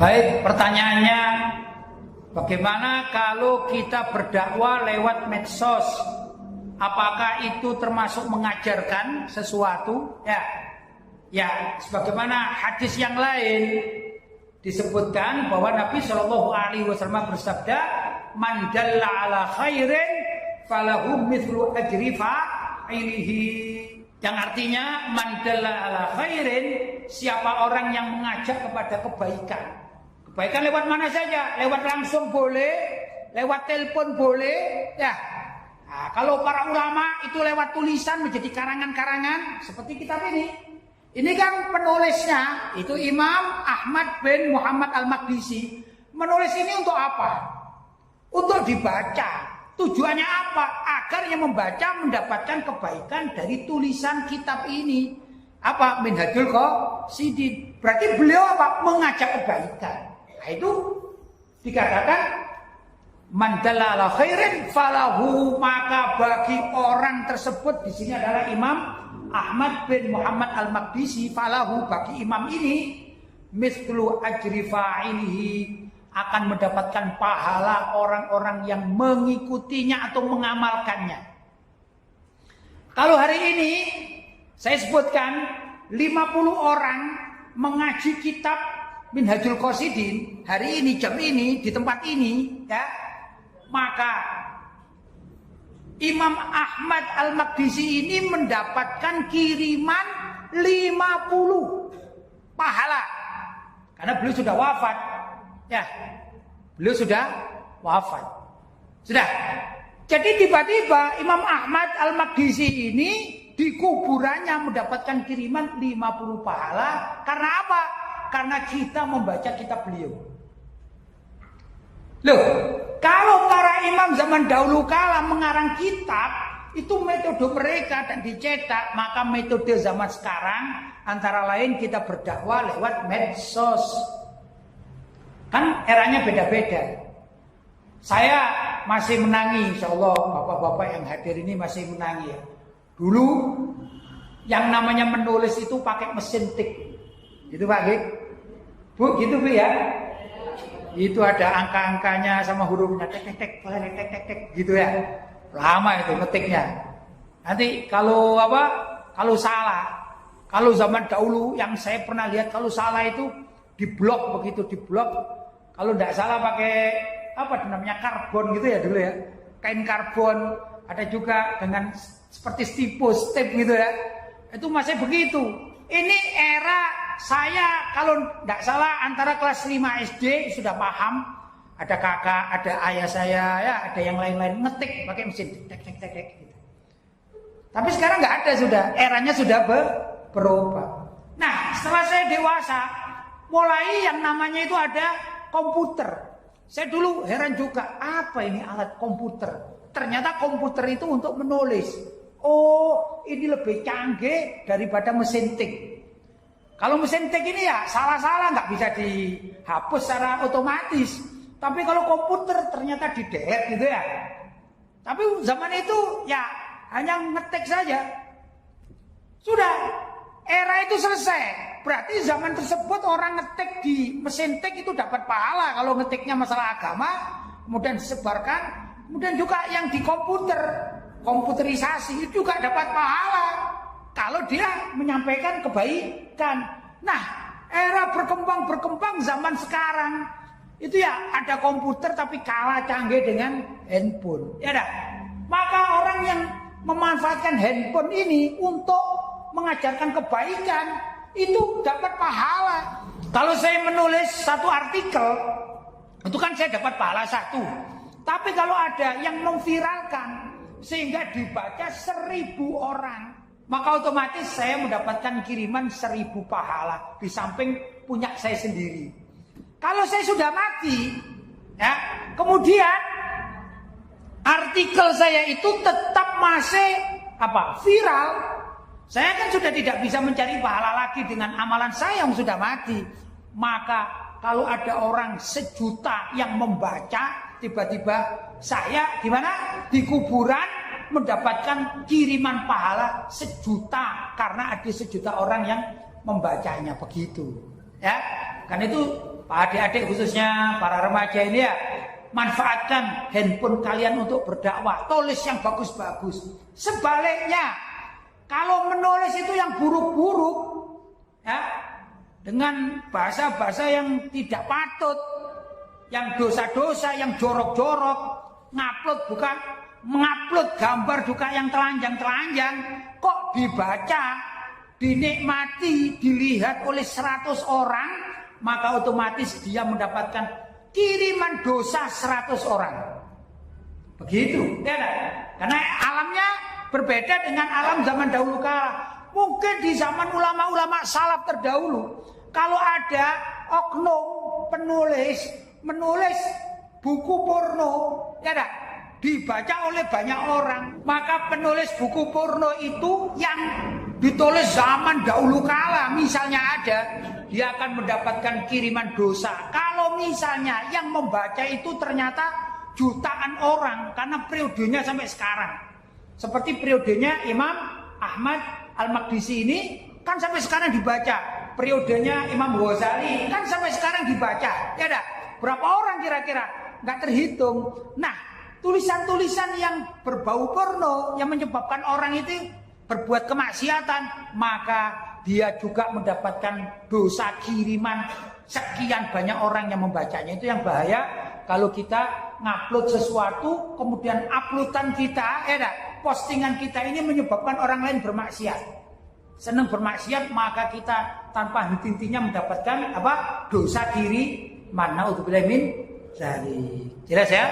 Baik, pertanyaannya, bagaimana kalau kita berdakwah lewat medsos? Apakah itu termasuk mengajarkan sesuatu? Ya, sebagaimana hadis yang lain disebutkan bahwa Nabi Shallallahu Alaihi Wasallam bersabda, "Man dalla ala khairin falahu mithlu ajri fa'ilihi." Yang artinya, man dalla ala khairin, siapa orang yang mengajak kepada kebaikan. Kebaikan lewat mana saja, lewat langsung boleh, lewat telepon boleh, ya. Nah, kalau para ulama itu lewat tulisan menjadi karangan-karangan seperti kitab ini. Ini kan penulisnya itu Imam Ahmad bin Muhammad Al-Maqdisi. Menulis ini untuk apa? Untuk dibaca. Tujuannya apa? Agar yang membaca mendapatkan kebaikan dari tulisan kitab ini. Apa? Minhajul Qasidin. Berarti beliau apa? Mengajak kebaikan. Nah, itu dikatakan man dalla ala khairin falahu, maka bagi orang tersebut, di sini adalah Imam Ahmad bin Muhammad Al-Maqdisi, falahu, bagi imam ini mithlu ajri fa'ilihi, akan mendapatkan pahala orang-orang yang mengikutinya atau mengamalkannya. Kalau hari ini saya sebutkan 50 orang mengaji kitab Minhajul Qasidin hari ini, jam ini, di tempat ini, ya, maka Imam Ahmad Al-Maqdisi ini mendapatkan kiriman 50 pahala. Karena beliau sudah wafat. Ya, beliau sudah wafat. Sudah. Jadi tiba-tiba Imam Ahmad Al-Maqdisi ini di kuburannya mendapatkan kiriman 50 pahala. Karena apa? Karena kita membaca kitab beliau. Loh, kalau para imam zaman dahulu kala mengarang kitab, itu metode mereka dan dicetak, maka metode zaman sekarang antara lain kita berdakwah lewat medsos. Kan eranya beda-beda. Saya masih menangi, insya Allah bapak-bapak yang hadir ini masih menangi ya. Dulu yang namanya menulis itu pakai mesin tik. Gitu Pak, Bu, gitu Bu ya. Itu ada angka-angkanya sama hurufnya, tek gitu ya. Lama itu ngetiknya. Nanti kalau salah, kalau zaman dahulu yang saya pernah lihat kalau salah itu diblok begitu, diblok. Kalau tidak salah pakai apa namanya karbon gitu ya dulu ya. Kain karbon, ada juga dengan seperti stipus, tape gitu ya. Itu masih begitu. Ini era saya kalau tidak salah antara kelas 5 SD sudah paham. Ada kakak, ada ayah saya, ya, ada yang lain-lain ngetik pakai mesin tek gitu. Tapi sekarang nggak ada, sudah eranya sudah berubah. Nah, setelah saya dewasa, mulai yang namanya itu ada komputer. Saya dulu heran juga, apa ini alat komputer? Ternyata komputer itu untuk menulis. Oh, ini lebih canggih daripada mesin tik. Kalau mesin tik ini ya salah-salah nggak bisa dihapus secara otomatis. Tapi kalau komputer ternyata didelete gitu ya. Tapi zaman itu ya hanya ngetik saja. Sudah, era itu selesai. Berarti zaman tersebut orang ngetik di mesin tik itu dapat pahala. Kalau ngetiknya masalah agama, kemudian disebarkan. Kemudian juga yang di komputer, komputerisasi itu juga dapat pahala. Kalau dia menyampaikan kebaikan. Nah, era berkembang zaman sekarang itu ya ada komputer tapi kalah canggih dengan handphone. Ya dah. Maka orang yang memanfaatkan handphone ini untuk mengajarkan kebaikan itu dapat pahala. Kalau saya menulis satu artikel, itu kan saya dapat pahala 1. Tapi kalau ada yang memviralkan sehingga dibaca 1000 orang, maka otomatis saya mendapatkan kiriman 1000 pahala di samping punya saya sendiri. Kalau saya sudah mati, ya, kemudian artikel saya itu tetap masih viral. Saya kan sudah tidak bisa mencari pahala lagi dengan amalan saya yang sudah mati. Maka kalau ada orang 1 juta yang membaca, tiba-tiba saya di mana? Di kuburan mendapatkan kiriman pahala 1 juta karena ada 1 juta orang yang membacanya begitu. Ya, kan itu adik-adik khususnya para remaja ini ya, manfaatkan handphone kalian untuk berdakwah. Tulis yang bagus-bagus. Sebaliknya, kalau menulis itu yang buruk-buruk, ya, dengan bahasa-bahasa yang tidak patut, yang dosa-dosa, yang jorok-jorok, mengupload gambar juga yang telanjang-telanjang, kok dibaca, dinikmati, dilihat oleh 100 orang, maka otomatis dia mendapatkan kiriman dosa 100 orang. Begitu, ya kan? Karena alamnya berbeda dengan alam zaman dahulu kala. Mungkin di zaman ulama-ulama salaf terdahulu, kalau ada oknum penulis menulis buku porno, ya kan? Dibaca oleh banyak orang, maka penulis buku porno itu yang ditulis zaman dahulu kala, misalnya ada, dia akan mendapatkan kiriman dosa. Kalau misalnya yang membaca itu ternyata jutaan orang, karena periodenya sampai sekarang. Seperti periodenya Imam Ahmad Al-Maqdisi ini kan sampai sekarang dibaca. Periodenya Imam Ghazali kan sampai sekarang dibaca. Ya dah, berapa orang kira-kira? Nggak terhitung. Nah, tulisan-tulisan yang berbau porno yang menyebabkan orang itu berbuat kemaksiatan, maka dia juga mendapatkan dosa kiriman sekian banyak orang yang membacanya. Itu yang bahaya kalau kita ngupload sesuatu, kemudian uploadan kita, postingan kita ini menyebabkan orang lain bermaksiat. Senang bermaksiat, maka kita tanpa henti-hentinya mendapatkan dosa kiriman. Naudzubillah min dzalik. Jelas ya?